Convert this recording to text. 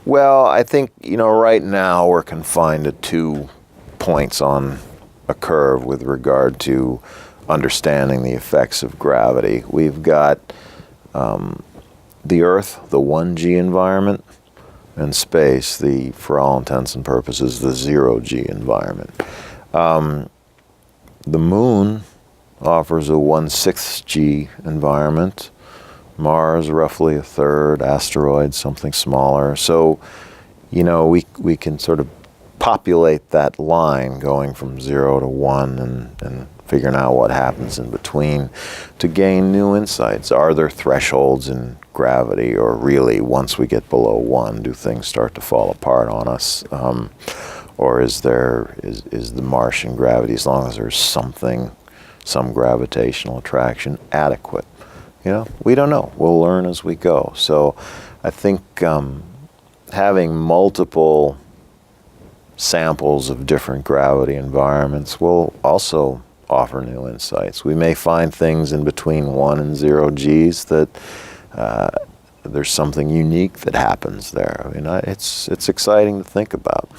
Well, I think, right now we're confined to 2 points on a curve with regard to understanding the effects of gravity. We've got the Earth, the 1G environment, and space, for all intents and purposes, the 0G environment. The Moon offers a 1/6 G environment. Mars, roughly a third. Asteroids, something smaller. So, we can sort of populate that line going from 0 to 1 and figuring out what happens in between to gain new insights. Are there thresholds in gravity, or really, once we get below 1, do things start to fall apart on us? Or is the Martian gravity, as long as there's some gravitational attraction, adequate? We don't know. We'll learn as we go. So I think having multiple samples of different gravity environments will also offer new insights. We may find things in between 1 and 0 Gs that there's something unique that happens there. It's exciting to think about.